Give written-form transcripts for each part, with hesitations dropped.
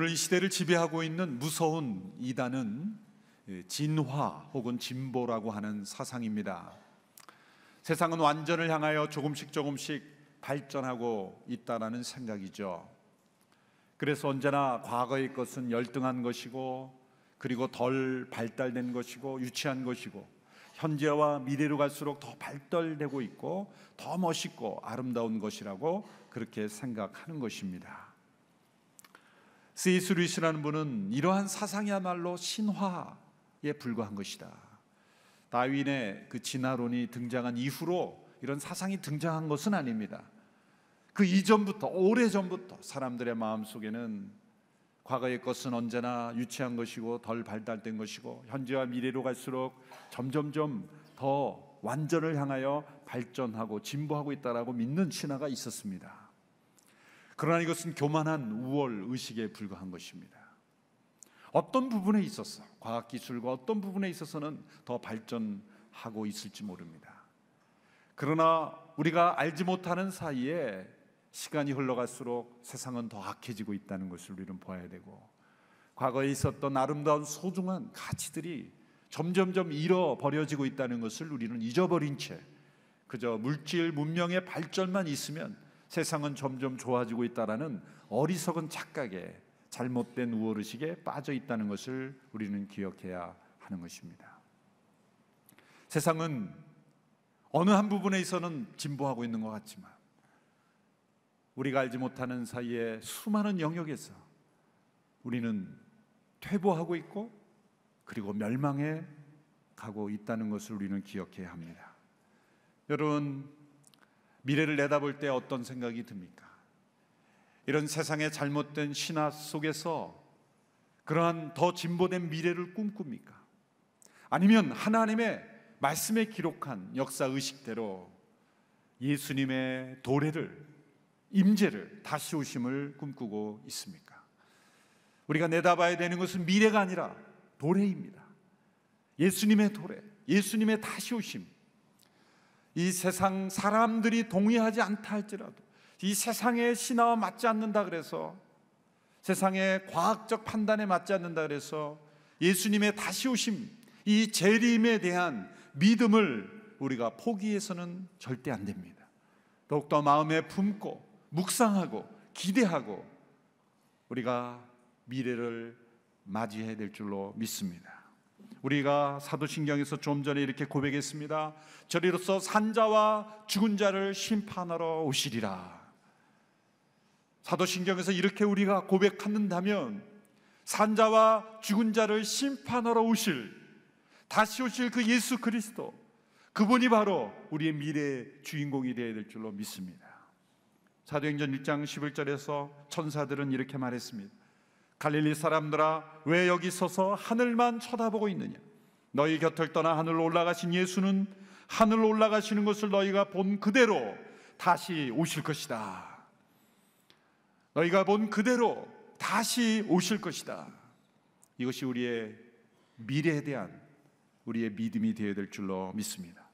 오늘 이 시대를 지배하고 있는 무서운 이단은 진화 혹은 진보라고 하는 사상입니다. 세상은 완전을 향하여 조금씩 발전하고 있다는 생각이죠. 그래서 언제나 과거의 것은 열등한 것이고, 그리고 덜 발달된 것이고 유치한 것이고, 현재와 미래로 갈수록 더 발달되고 있고 더 멋있고 아름다운 것이라고 그렇게 생각하는 것입니다. C.S. 루이스라는 분은 이러한 사상이야말로 신화에 불과한 것이다. 다윈의 그 진화론이 등장한 이후로 이런 사상이 등장한 것은 아닙니다. 그 이전부터, 오래전부터 사람들의 마음속에는 과거의 것은 언제나 유치한 것이고 덜 발달된 것이고, 현재와 미래로 갈수록 점점점 더 완전을 향하여 발전하고 진보하고 있다라고 믿는 신화가 있었습니다. 그러나 이것은 교만한 우월 의식에 불과한 것입니다. 어떤 부분에 있어서, 과학기술과 어떤 부분에 있어서는 더 발전하고 있을지 모릅니다. 그러나 우리가 알지 못하는 사이에 시간이 흘러갈수록 세상은 더 악해지고 있다는 것을 우리는 봐야 되고, 과거에 있었던 아름다운 소중한 가치들이 점점점 잃어버려지고 있다는 것을 우리는 잊어버린 채 그저 물질 문명의 발전만 있으면 세상은 점점 좋아지고 있다라는 어리석은 착각에, 잘못된 우월의식에 빠져 있다는 것을 우리는 기억해야 하는 것입니다. 세상은 어느 한 부분에 있어서는 진보하고 있는 것 같지만 우리가 알지 못하는 사이에 수많은 영역에서 우리는 퇴보하고 있고, 그리고 멸망해 가고 있다는 것을 우리는 기억해야 합니다. 여러분, 미래를 내다볼 때 어떤 생각이 듭니까? 이런 세상의 잘못된 신화 속에서 그러한 더 진보된 미래를 꿈꿉니까? 아니면 하나님의 말씀에 기록한 역사 의식대로 예수님의 도래를, 임재를, 다시 오심을 꿈꾸고 있습니까? 우리가 내다봐야 되는 것은 미래가 아니라 도래입니다. 예수님의 도래, 예수님의 다시 오심. 이 세상 사람들이 동의하지 않다 할지라도, 이 세상의 신화와 맞지 않는다 그래서, 세상의 과학적 판단에 맞지 않는다 그래서 예수님의 다시 오심, 이 재림에 대한 믿음을 우리가 포기해서는 절대 안 됩니다. 더욱더 마음에 품고 묵상하고 기대하고 우리가 미래를 맞이해야 될 줄로 믿습니다. 우리가 사도신경에서 좀 전에 이렇게 고백했습니다. 저리로서 산자와 죽은 자를 심판하러 오시리라. 사도신경에서 이렇게 우리가 고백한다면, 산자와 죽은 자를 심판하러 오실, 다시 오실 그 예수 그리스도, 그분이 바로 우리의 미래의 주인공이 되어야 될 줄로 믿습니다. 사도행전 1장 11절에서 천사들은 이렇게 말했습니다. 갈릴리 사람들아, 왜 여기 서서 하늘만 쳐다보고 있느냐? 너희 곁을 떠나 하늘로 올라가신 예수는 하늘로 올라가시는 것을 너희가 본 그대로 다시 오실 것이다. 너희가 본 그대로 다시 오실 것이다. 이것이 우리의 미래에 대한 우리의 믿음이 되어야 될 줄로 믿습니다.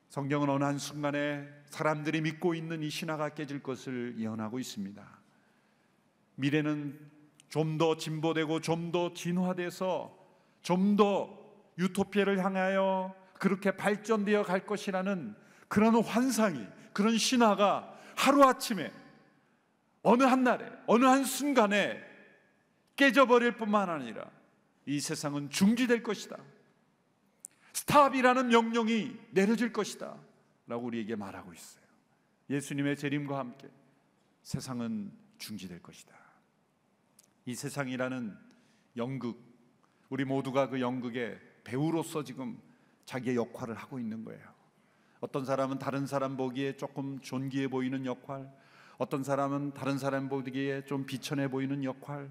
성경은 어느 한순간에 사람들이 믿고 있는 이 신화가 깨질 것을 예언하고 있습니다. 미래는 좀 더 진보되고 좀 더 진화돼서 좀 더 유토피아를 향하여 그렇게 발전되어 갈 것이라는 그런 환상이, 그런 신화가 하루아침에, 어느 한날에, 어느 한순간에 깨져버릴 뿐만 아니라 이 세상은 중지될 것이다, 스탑이라는 명령이 내려질 것이다 라고 우리에게 말하고 있어요. 예수님의 재림과 함께 세상은 중지될 것이다. 이 세상이라는 연극, 우리 모두가 그 연극의 배우로서 지금 자기의 역할을 하고 있는 거예요. 어떤 사람은 다른 사람 보기에 조금 존귀해 보이는 역할, 어떤 사람은 다른 사람 보기에 좀 비천해 보이는 역할,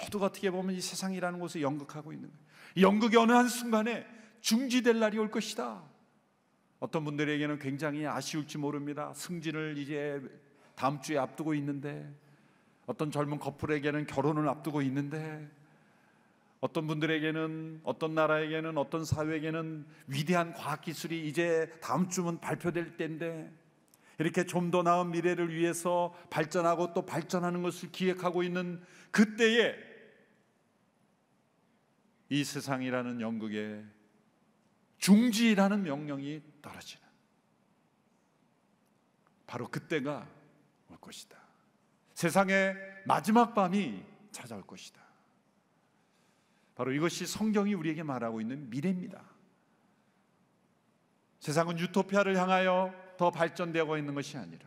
모두가 어떻게 보면 이 세상이라는 곳에 연극하고 있는 거예요. 이 연극이 어느 한순간에 중지될 날이 올 것이다. 어떤 분들에게는 굉장히 아쉬울지 모릅니다. 승진을 이제 다음 주에 앞두고 있는데, 어떤 젊은 커플에게는 결혼을 앞두고 있는데, 어떤 분들에게는, 어떤 나라에게는, 어떤 사회에게는 위대한 과학기술이 이제 다음 주면 발표될 때인데, 이렇게 좀 더 나은 미래를 위해서 발전하고 또 발전하는 것을 기획하고 있는 그때에 이 세상이라는 연극에 중지라는 명령이 떨어지는, 바로 그때가 올 것이다. 세상의 마지막 밤이 찾아올 것이다. 바로 이것이 성경이 우리에게 말하고 있는 미래입니다. 세상은 유토피아를 향하여 더 발전되고 있는 것이 아니라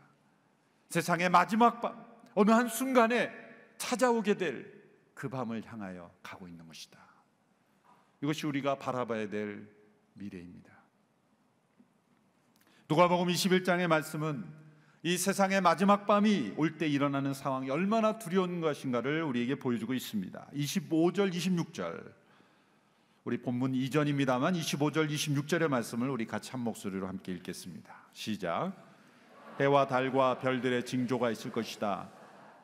세상의 마지막 밤, 어느 한순간에 찾아오게 될 그 밤을 향하여 가고 있는 것이다. 이것이 우리가 바라봐야 될 미래입니다. 누가복음 21장의 말씀은 이 세상의 마지막 밤이 올 때 일어나는 상황이 얼마나 두려운 것인가를 우리에게 보여주고 있습니다. 25절, 26절, 우리 본문 이전입니다만 25절, 26절의 말씀을 우리 같이 한 목소리로 함께 읽겠습니다. 시작. 해와 달과 별들의 징조가 있을 것이다.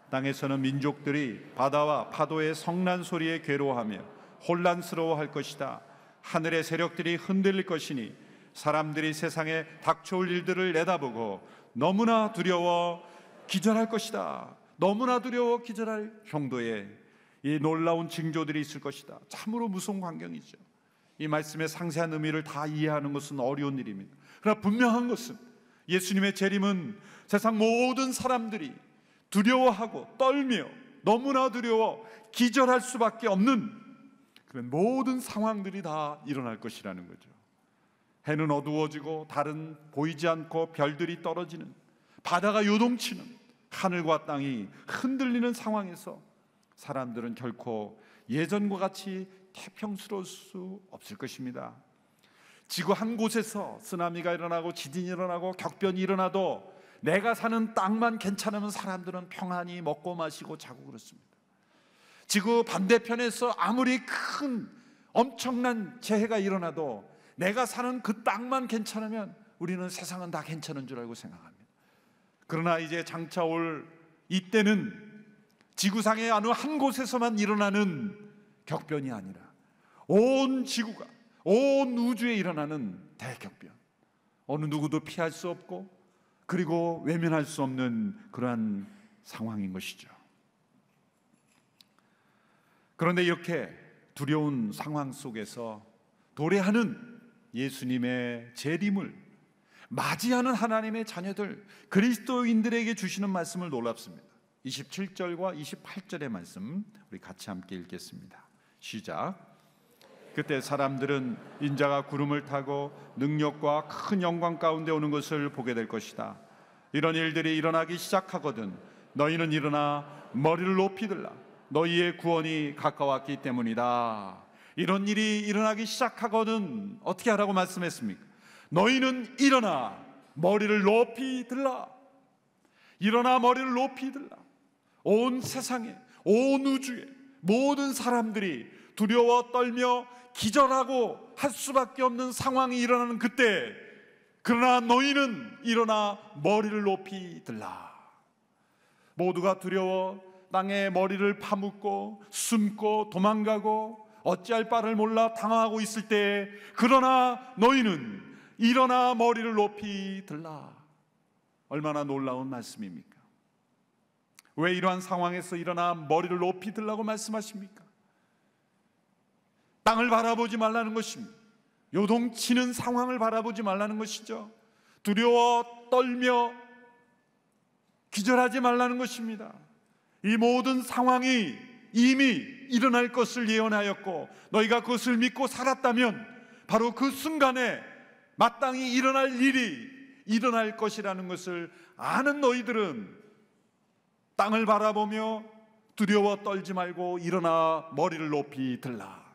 땅에서는 민족들이 바다와 파도의 성난 소리에 괴로워하며 혼란스러워할 것이다. 하늘의 세력들이 흔들릴 것이니 사람들이 세상에 닥쳐올 일들을 내다보고 너무나 두려워 기절할 것이다. 너무나 두려워 기절할 정도의 이 놀라운 징조들이 있을 것이다. 참으로 무서운 광경이죠. 이 말씀의 상세한 의미를 다 이해하는 것은 어려운 일입니다. 그러나 분명한 것은 예수님의 재림은 세상 모든 사람들이 두려워하고 떨며 너무나 두려워 기절할 수밖에 없는 그런 모든 상황들이 다 일어날 것이라는 거죠. 해는 어두워지고 달은 보이지 않고 별들이 떨어지는, 바다가 요동치는, 하늘과 땅이 흔들리는 상황에서 사람들은 결코 예전과 같이 태평스러울 수 없을 것입니다. 지구 한 곳에서 쓰나미가 일어나고 지진이 일어나고 격변이 일어나도 내가 사는 땅만 괜찮으면 사람들은 평안히 먹고 마시고 자고 그렇습니다. 지구 반대편에서 아무리 큰 엄청난 재해가 일어나도 내가 사는 그 땅만 괜찮으면 우리는 세상은 다 괜찮은 줄 알고 생각합니다. 그러나 이제 장차 올 이때는 지구상의 어느 한 곳에서만 일어나는 격변이 아니라 온 지구가, 온 우주에 일어나는 대격변, 어느 누구도 피할 수 없고 그리고 외면할 수 없는 그러한 상황인 것이죠. 그런데 이렇게 두려운 상황 속에서 도래하는 예수님의 재림을 맞이하는 하나님의 자녀들, 그리스도인들에게 주시는 말씀을 놀랍습니다. 27절과 28절의 말씀 우리 같이 함께 읽겠습니다. 시작. 그때 사람들은 인자가 구름을 타고 능력과 큰 영광 가운데 오는 것을 보게 될 것이다. 이런 일들이 일어나기 시작하거든 너희는 일어나 머리를 높이 들라. 너희의 구원이 가까웠기 때문이다. 이런 일이 일어나기 시작하거든 어떻게 하라고 말씀했습니까? 너희는 일어나 머리를 높이 들라. 일어나 머리를 높이 들라. 온 세상에, 온 우주에 모든 사람들이 두려워 떨며 기절하고 할 수밖에 없는 상황이 일어나는 그때, 그러나 너희는 일어나 머리를 높이 들라. 모두가 두려워 땅에 머리를 파묻고 숨고 도망가고 어찌할 바를 몰라 당황하고 있을 때, 그러나 너희는 일어나 머리를 높이 들라. 얼마나 놀라운 말씀입니까? 왜 이러한 상황에서 일어나 머리를 높이 들라고 말씀하십니까? 땅을 바라보지 말라는 것입니다. 요동치는 상황을 바라보지 말라는 것이죠. 두려워 떨며 기절하지 말라는 것입니다. 이 모든 상황이 이미 일어날 것을 예언하였고 너희가 그것을 믿고 살았다면 바로 그 순간에 마땅히 일어날 일이 일어날 것이라는 것을 아는 너희들은 땅을 바라보며 두려워 떨지 말고 일어나 머리를 높이 들라.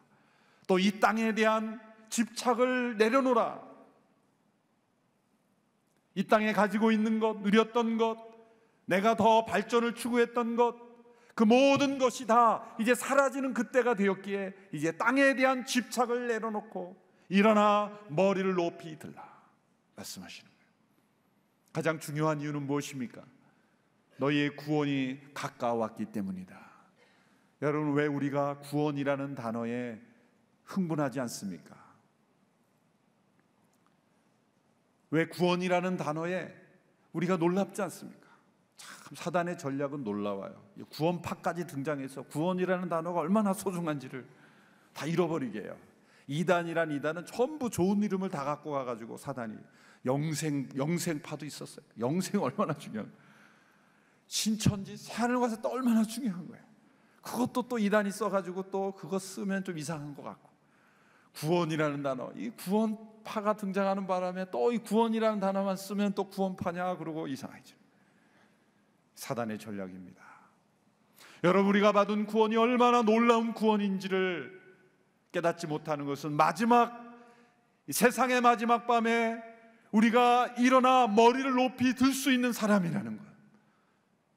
또 이 땅에 대한 집착을 내려놓으라. 이 땅에 가지고 있는 것, 누렸던 것, 내가 더 발전을 추구했던 것, 그 모든 것이 다 이제 사라지는 그때가 되었기에 이제 땅에 대한 집착을 내려놓고 일어나 머리를 높이 들라 말씀하시는 거예요. 가장 중요한 이유는 무엇입니까? 너희의 구원이 가까웠기 때문이다. 여러분, 왜 우리가 구원이라는 단어에 흥분하지 않습니까? 왜 구원이라는 단어에 우리가 놀랍지 않습니까? 참 사단의 전략은 놀라워요. 구원파까지 등장해서 구원이라는 단어가 얼마나 소중한지를 다 잃어버리게 해요. 이단은 전부 좋은 이름을 다 갖고 가가지고 사단이 영생파도 있었어요. 영생 얼마나 중요한, 신천지 새하늘과 새 또 얼마나 중요한 거예요. 그것도 또 이단이 써가지고 또 그거 쓰면 좀 이상한 것 같고, 구원이라는 단어, 이 구원파가 등장하는 바람에 또 이 구원이라는 단어만 쓰면 또 구원파냐 그러고 이상해져. 사단의 전략입니다. 여러분, 우리가 받은 구원이 얼마나 놀라운 구원인지를 깨닫지 못하는 것은 세상의 마지막 밤에 우리가 일어나 머리를 높이 들 수 있는 사람이라는 것.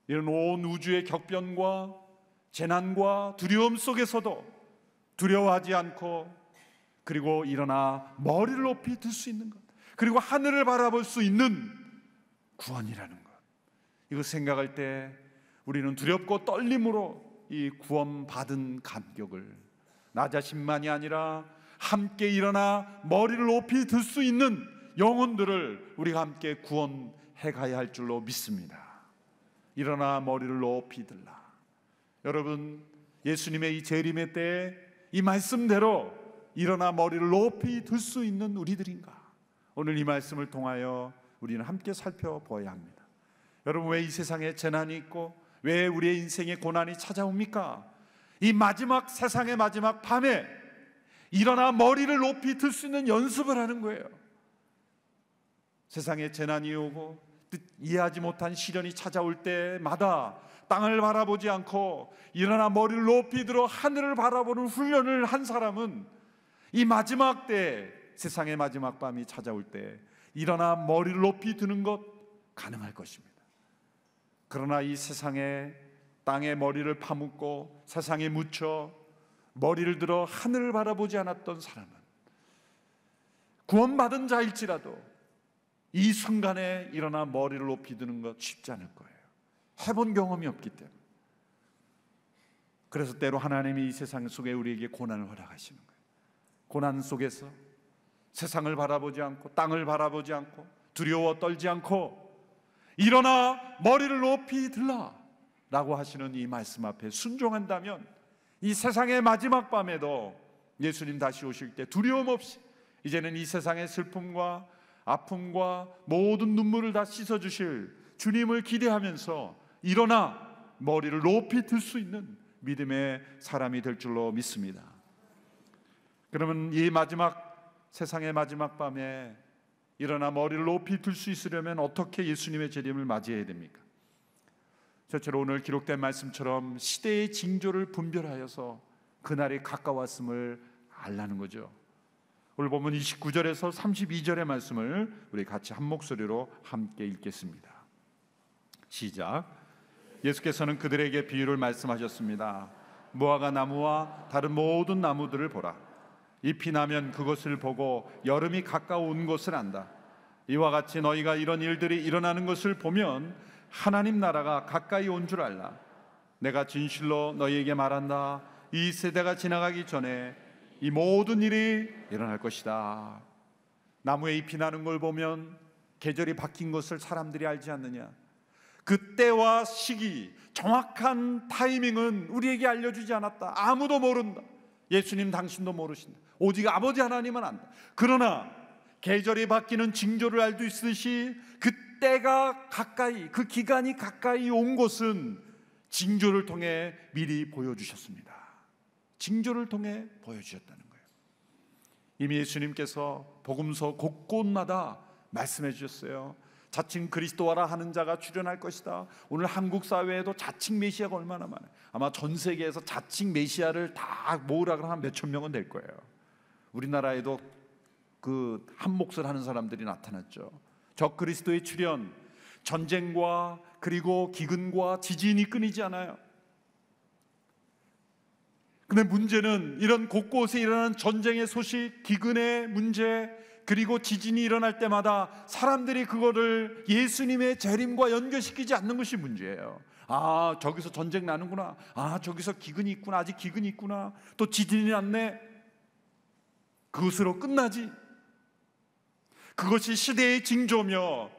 이런 온 우주의 격변과 재난과 두려움 속에서도 두려워하지 않고, 그리고 일어나 머리를 높이 들 수 있는 것, 그리고 하늘을 바라볼 수 있는 구원이라는 것. 이거 생각할 때 우리는 두렵고 떨림으로 이 구원받은 감격을, 나 자신만이 아니라 함께 일어나 머리를 높이 들 수 있는 영혼들을 우리가 함께 구원해 가야 할 줄로 믿습니다. 일어나 머리를 높이 들라. 여러분, 예수님의 이 재림의 때에 이 말씀대로 일어나 머리를 높이 들 수 있는 우리들인가? 오늘 이 말씀을 통하여 우리는 함께 살펴보아야 합니다. 여러분, 왜 이 세상에 재난이 있고 왜 우리의 인생에 고난이 찾아옵니까? 이 마지막, 세상의 마지막 밤에 일어나 머리를 높이 들 수 있는 연습을 하는 거예요. 세상에 재난이 오고 이해하지 못한 시련이 찾아올 때마다 땅을 바라보지 않고 일어나 머리를 높이 들어 하늘을 바라보는 훈련을 한 사람은 이 마지막 때, 세상의 마지막 밤이 찾아올 때 일어나 머리를 높이 드는 것 가능할 것입니다. 그러나 이 세상에, 땅에 머리를 파묻고 세상에 묻혀 머리를 들어 하늘을 바라보지 않았던 사람은, 구원받은 자일지라도 이 순간에 일어나 머리를 높이 드는 것 쉽지 않을 거예요. 해본 경험이 없기 때문에. 그래서 때로 하나님이 이 세상 속에 우리에게 고난을 허락하시는 거예요. 고난 속에서 세상을 바라보지 않고 땅을 바라보지 않고 두려워 떨지 않고 일어나 머리를 높이 들라 라고 하시는 이 말씀 앞에 순종한다면 이 세상의 마지막 밤에도 예수님 다시 오실 때 두려움 없이, 이제는 이 세상의 슬픔과 아픔과 모든 눈물을 다 씻어주실 주님을 기대하면서 일어나 머리를 높이 들 수 있는 믿음의 사람이 될 줄로 믿습니다. 그러면 이 세상의 마지막 밤에 일어나 머리를 높이 들 수 있으려면 어떻게 예수님의 재림을 맞이해야 됩니까? 저처럼 오늘 기록된 말씀처럼 시대의 징조를 분별하여서 그날이 가까웠음을 알라는 거죠. 오늘 보면 29절에서 32절의 말씀을 우리 같이 한 목소리로 함께 읽겠습니다. 시작. 예수께서는 그들에게 비유를 말씀하셨습니다. 무화과 나무와 다른 모든 나무들을 보라. 잎이 나면 그것을 보고 여름이 가까운 것을 안다. 이와 같이 너희가 이런 일들이 일어나는 것을 보면 하나님 나라가 가까이 온 줄 알라. 내가 진실로 너희에게 말한다. 이 세대가 지나가기 전에 이 모든 일이 일어날 것이다. 나무에 잎이 나는 걸 보면 계절이 바뀐 것을 사람들이 알지 않느냐? 그때와 시기, 정확한 타이밍은 우리에게 알려주지 않았다. 아무도 모른다. 예수님 당신도 모르신다. 오직 아버지 하나님은 안다. 그러나 계절이 바뀌는 징조를 알 수 있듯이 그때가 가까이, 그 기간이 가까이 온 것은 징조를 통해 미리 보여주셨습니다. 징조를 통해 보여주셨다는 거예요. 이미 예수님께서 복음서 곳곳마다 말씀해 주셨어요. 자칭 그리스도와라 하는 자가 출현할 것이다. 오늘 한국 사회에도 자칭 메시아가 얼마나 많아요. 아마 전 세계에서 자칭 메시아를 다 모으라 그러면 몇천 명은 될 거예요. 우리나라에도 그 한 몫을 하는 사람들이 나타났죠. 적 그리스도의 출현, 전쟁과 그리고 기근과 지진이 끊이지 않아요. 근데 문제는 이런 곳곳에 일어나는 전쟁의 소식, 기근의 문제, 그리고 지진이 일어날 때마다 사람들이 그거를 예수님의 재림과 연결시키지 않는 것이 문제예요. 아, 저기서 전쟁 나는구나. 아, 저기서 기근이 있구나. 아직 기근이 있구나. 또 지진이 났네. 그것으로 끝나지. 그것이 시대의 징조며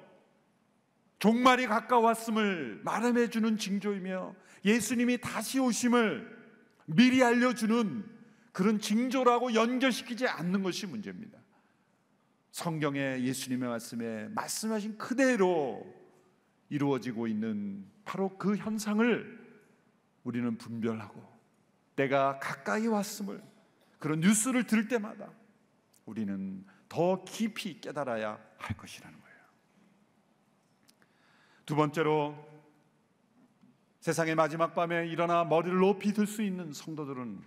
종말이 가까웠음을 말함해 주는 징조이며 예수님이 다시 오심을 미리 알려주는 그런 징조라고 연결시키지 않는 것이 문제입니다. 성경의 예수님의 말씀에 말씀하신 그대로 이루어지고 있는 바로 그 현상을 우리는 분별하고 때가 가까이 왔음을, 그런 뉴스를 들을 때마다 우리는 더 깊이 깨달아야 할 것이라는 거예요. 두 번째로, 세상의 마지막 밤에 일어나 머리를 높이 들 수 있는 성도들은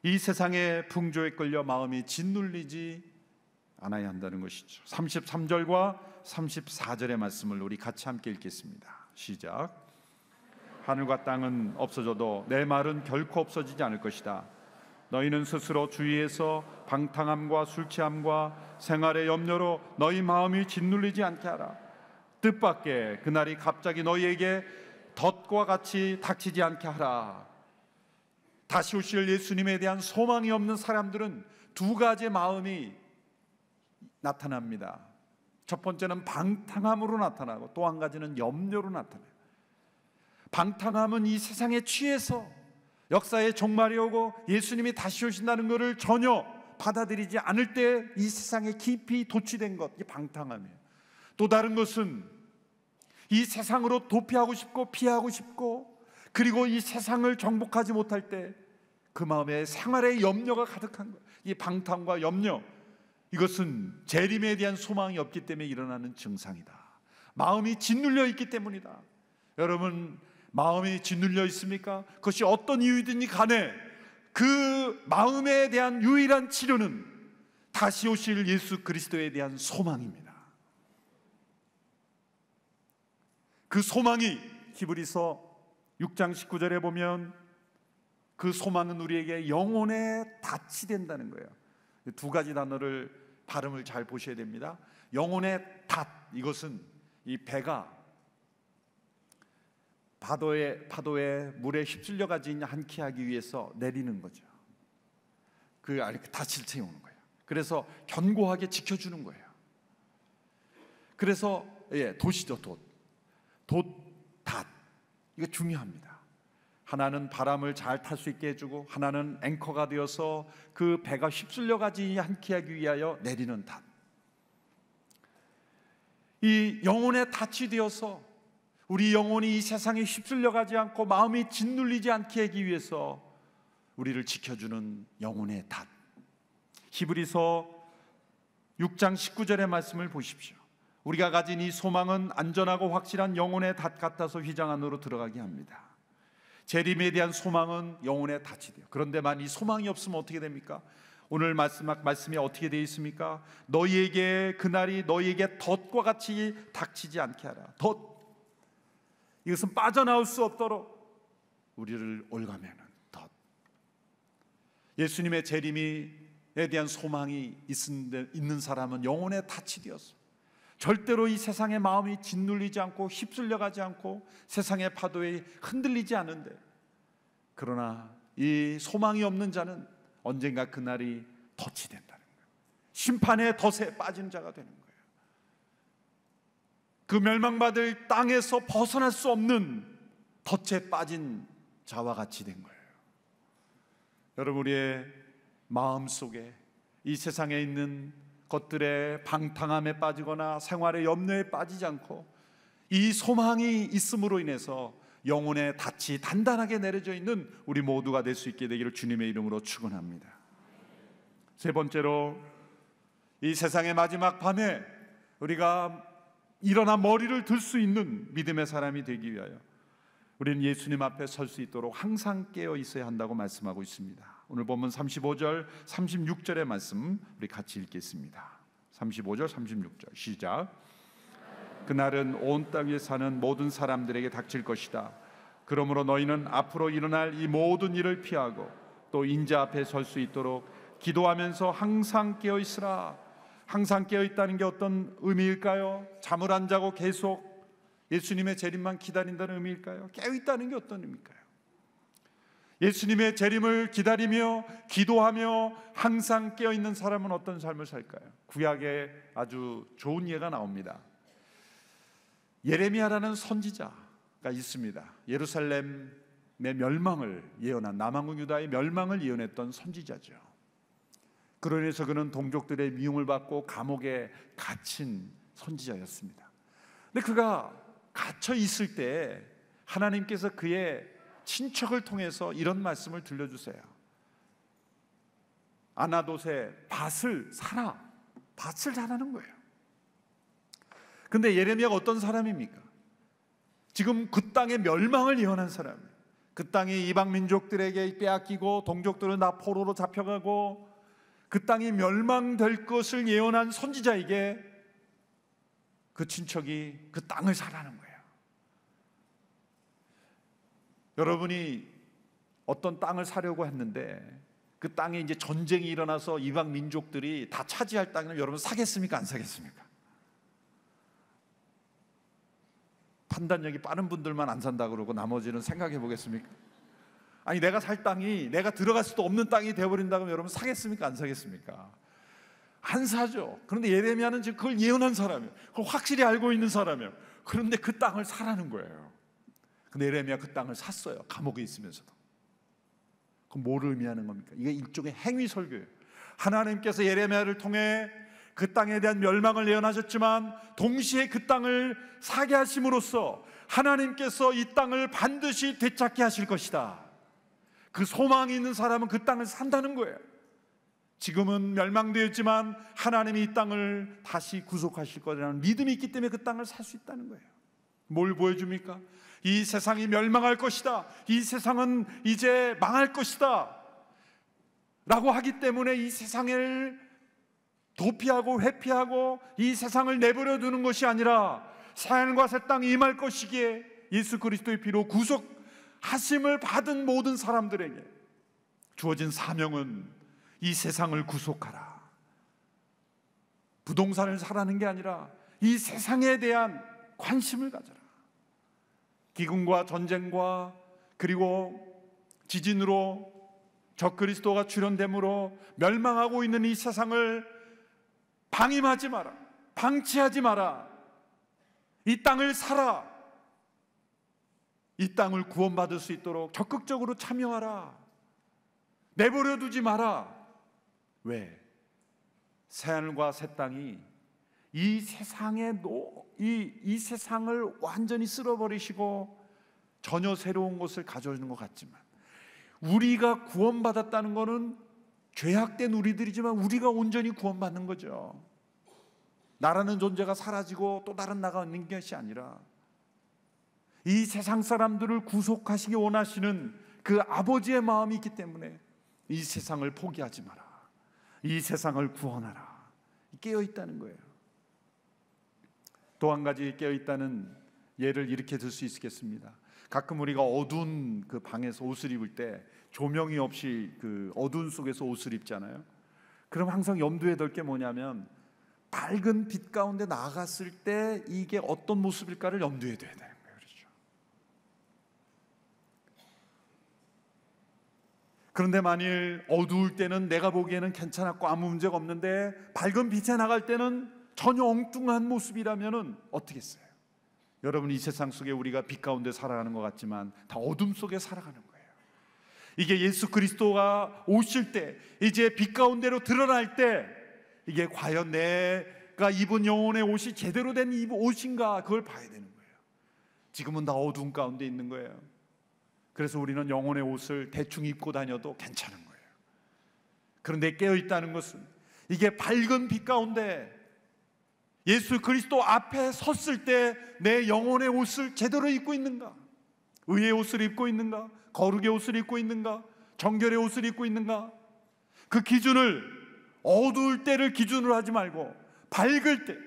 이 세상의 풍조에 끌려 마음이 짓눌리지 않아야 한다는 것이죠. 33절과 34절의 말씀을 우리 같이 함께 읽겠습니다. 시작. 하늘과 땅은 없어져도 내 말은 결코 없어지지 않을 것이다. 너희는 스스로 주위에서 방탕함과 술 취함과 생활의 염려로 너희 마음이 짓눌리지 않게 하라. 뜻밖의 그날이 갑자기 너희에게 덫과 같이 닥치지 않게 하라. 다시 오실 예수님에 대한 소망이 없는 사람들은 두 가지의 마음이 나타납니다. 첫 번째는 방탕함으로 나타나고 또 한 가지는 염려로 나타나요. 방탕함은 이 세상에 취해서 역사의 종말이 오고 예수님이 다시 오신다는 것을 전혀 받아들이지 않을 때 이 세상에 깊이 도취된 것, 이게 방탕함이에요. 또 다른 것은 이 세상으로 도피하고 싶고 피하고 싶고, 그리고 이 세상을 정복하지 못할 때 그 마음에 생활의 염려가 가득한 거예요. 이 방탕과 염려, 이것은 재림에 대한 소망이 없기 때문에 일어나는 증상이다. 마음이 짓눌려 있기 때문이다. 여러분, 마음이 짓눌려 있습니까? 그것이 어떤 이유든지 간에 그 마음에 대한 유일한 치료는 다시 오실 예수 그리스도에 대한 소망입니다. 그 소망이 히브리서 6장 19절에 보면 그 소망은 우리에게 영혼의 닻이 된다는 거예요. 두 가지 단어를 발음을 잘 보셔야 됩니다. 영혼의 닻, 이것은 이 배가 파도에 물에 휩쓸려 가지 않게 하기 위해서 내리는 거죠. 그 닻을 채우는 거예요. 그래서 견고하게 지켜주는 거예요. 그래서 돛이죠, 돛, 닷, 이거 중요합니다. 하나는 바람을 잘 탈 수 있게 해주고 하나는 앵커가 되어서 그 배가 휩쓸려 가지 않게 하기 위하여 내리는 닷. 이 영혼의 닻이 되어서 우리 영혼이 이 세상에 휩쓸려 가지 않고 마음이 짓눌리지 않게 하기 위해서 우리를 지켜주는 영혼의 닷. 히브리서 6장 19절의 말씀을 보십시오. 우리가 가진 이 소망은 안전하고 확실한 영혼의 닷 같아서 휘장 안으로 들어가게 합니다. 재림에 대한 소망은 영혼의 닻이 돼요. 그런데만 이 소망이 없으면 어떻게 됩니까? 오늘 말씀이 어떻게 되어 있습니까? 너희에게 그날이 너희에게 덫과 같이 닥치지 않게 하라. 덫, 이것은 빠져나올 수 없도록 우리를 올가매는 덫. 예수님의 재림에 대한 소망이 있는 사람은 영혼의 닻이 되었어. 절대로 이 세상의 마음이 짓눌리지 않고 휩쓸려가지 않고 세상의 파도에 흔들리지 않은데, 그러나 이 소망이 없는 자는 언젠가 그날이 덫이 된다는 거예요. 심판의 덫에 빠진 자가 되는 거예요. 그 멸망받을 땅에서 벗어날 수 없는 덫에 빠진 자와 같이 된 거예요. 여러분, 우리의 마음 속에 이 세상에 있는 것들의 방탕함에 빠지거나 생활의 염려에 빠지지 않고 이 소망이 있음으로 인해서 영혼의 닻이 단단하게 내려져 있는 우리 모두가 될 수 있게 되기를 주님의 이름으로 축원합니다. 세 번째로, 이 세상의 마지막 밤에 우리가 일어나 머리를 들 수 있는 믿음의 사람이 되기 위하여 우리는 예수님 앞에 설 수 있도록 항상 깨어 있어야 한다고 말씀하고 있습니다. 오늘 본문 35절, 36절의 말씀 우리 같이 읽겠습니다. 35절, 36절 시작. 그날은 온 땅에 사는 모든 사람들에게 닥칠 것이다. 그러므로 너희는 앞으로 일어날 이 모든 일을 피하고 또 인자 앞에 설 수 있도록 기도하면서 항상 깨어 있으라. 항상 깨어 있다는 게 어떤 의미일까요? 잠을 안 자고 계속 예수님의 재림만 기다린다는 의미일까요? 깨어 있다는 게 어떤 의미일까요? 예수님의 재림을 기다리며 기도하며 항상 깨어 있는 사람은 어떤 삶을 살까요? 구약에 아주 좋은 예가 나옵니다. 예레미야라는 선지자가 있습니다. 예루살렘의 멸망을 예언한, 남왕국 유다의 멸망을 예언했던 선지자죠. 그로 인해서 그는 동족들의 미움을 받고 감옥에 갇힌 선지자였습니다. 근데 그가 갇혀 있을 때 하나님께서 그의 친척을 통해서 이런 말씀을 들려주세요. 아나돗의 밭을 사라. 밭을 사라는 거예요. 근데 예레미야가 어떤 사람입니까? 지금 그 땅의 멸망을 예언한 사람이에요. 그 땅이 이방 민족들에게 빼앗기고 동족들은 다 포로로 잡혀가고 그 땅이 멸망될 것을 예언한 선지자에게 그 친척이 그 땅을 사라는 거예요. 여러분이 어떤 땅을 사려고 했는데 그 땅에 이제 전쟁이 일어나서 이방 민족들이 다 차지할 땅을 여러분 사겠습니까? 안 사겠습니까? 판단력이 빠른 분들만 안 산다 그러고 나머지는 생각해 보겠습니까? 아니 내가 살 땅이 내가 들어갈 수도 없는 땅이 되어버린다면 여러분 사겠습니까? 안 사겠습니까? 안 사죠. 그런데 예레미야는 지금 그걸 예언한 사람이에요. 그걸 확실히 알고 있는 사람이에요. 그런데 그 땅을 사라는 거예요. 근데 예레미야 그 땅을 샀어요. 감옥에 있으면서도. 그럼 뭐를 의미하는 겁니까? 이게 일종의 행위 설교예요. 하나님께서 예레미야를 통해 그 땅에 대한 멸망을 예언하셨지만 동시에 그 땅을 사게 하심으로써 하나님께서 이 땅을 반드시 되찾게 하실 것이다. 그 소망이 있는 사람은 그 땅을 산다는 거예요. 지금은 멸망되었지만 하나님이 이 땅을 다시 구속하실 거라는 믿음이 있기 때문에 그 땅을 살 수 있다는 거예요. 뭘 보여줍니까? 이 세상이 멸망할 것이다. 이 세상은 이제 망할 것이다 라고 하기 때문에 이 세상을 도피하고 회피하고 이 세상을 내버려 두는 것이 아니라 새하늘과 새 땅이 임할 것이기에 예수 그리스도의 피로 구속하심을 받은 모든 사람들에게 주어진 사명은 이 세상을 구속하라. 부동산을 사라는 게 아니라 이 세상에 대한 관심을 가져라. 기근과 전쟁과 그리고 지진으로 적그리스도가 출현됨으로 멸망하고 있는 이 세상을 방임하지 마라. 방치하지 마라. 이 땅을 사라. 이 땅을 구원받을 수 있도록 적극적으로 참여하라. 내버려 두지 마라. 왜? 새하늘과 새 땅이 이 세상을 완전히 쓸어버리시고 전혀 새로운 것을 가져오는 것 같지만 우리가 구원받았다는 것은 죄악된 우리들이지만 우리가 온전히 구원받는 거죠. 나라는 존재가 사라지고 또 다른 나가 있는 것이 아니라 이 세상 사람들을 구속하시기 원하시는 그 아버지의 마음이 있기 때문에 이 세상을 포기하지 마라. 이 세상을 구원하라. 깨어있다는 거예요. 또 한 가지 깨어있다는 예를 이렇게 들 수 있겠습니다. 가끔 우리가 어두운 그 방에서 옷을 입을 때 조명이 없이 그 어두운 속에서 옷을 입잖아요. 그럼 항상 염두에 둘 게 뭐냐면 밝은 빛 가운데 나갔을 때 이게 어떤 모습일까를 염두에 둬야 되는 거예요. 그렇죠? 그런데 만일 어두울 때는 내가 보기에는 괜찮았고 아무 문제가 없는데 밝은 빛에 나갈 때는 전혀 엉뚱한 모습이라면 어떻겠어요? 여러분, 이 세상 속에 우리가 빛 가운데 살아가는 것 같지만 다 어둠 속에 살아가는 거예요. 이게 예수 그리스도가 오실 때, 이제 빛 가운데로 드러날 때 이게 과연 내가 입은 영혼의 옷이 제대로 된 옷인가, 그걸 봐야 되는 거예요. 지금은 다 어두운 가운데 있는 거예요. 그래서 우리는 영혼의 옷을 대충 입고 다녀도 괜찮은 거예요. 그런데 깨어있다는 것은 이게 밝은 빛 가운데 예수 그리스도 앞에 섰을 때 내 영혼의 옷을 제대로 입고 있는가? 의의 옷을 입고 있는가? 거룩의 옷을 입고 있는가? 정결의 옷을 입고 있는가? 그 기준을 어두울 때를 기준으로 하지 말고 밝을 때,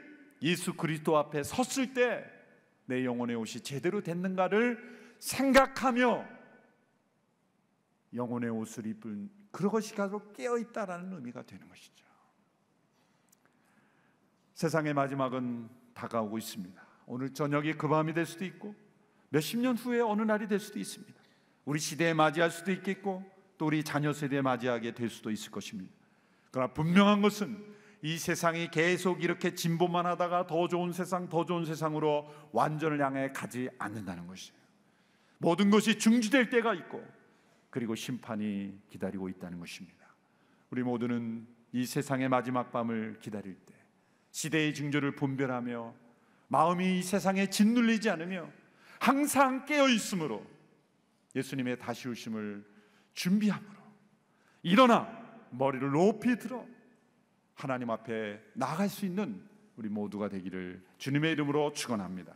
예수 그리스도 앞에 섰을 때 내 영혼의 옷이 제대로 됐는가를 생각하며 영혼의 옷을 입은 그것이 바로 깨어있다라는 의미가 되는 것이죠. 세상의 마지막은 다가오고 있습니다. 오늘 저녁이 그 밤이 될 수도 있고 몇십 년 후에 어느 날이 될 수도 있습니다. 우리 시대에 맞이할 수도 있겠고 또 우리 자녀 세대에 맞이하게 될 수도 있을 것입니다. 그러나 분명한 것은 이 세상이 계속 이렇게 진보만 하다가 더 좋은 세상, 더 좋은 세상으로 완전을 향해 가지 않는다는 것이에요. 모든 것이 중지될 때가 있고 그리고 심판이 기다리고 있다는 것입니다. 우리 모두는 이 세상의 마지막 밤을 기다릴 때 시대의 징조를 분별하며 마음이 이 세상에 짓눌리지 않으며 항상 깨어 있으므로 예수님의 다시 오심을 준비함으로 일어나 머리를 높이 들어 하나님 앞에 나아갈 수 있는 우리 모두가 되기를 주님의 이름으로 축원합니다.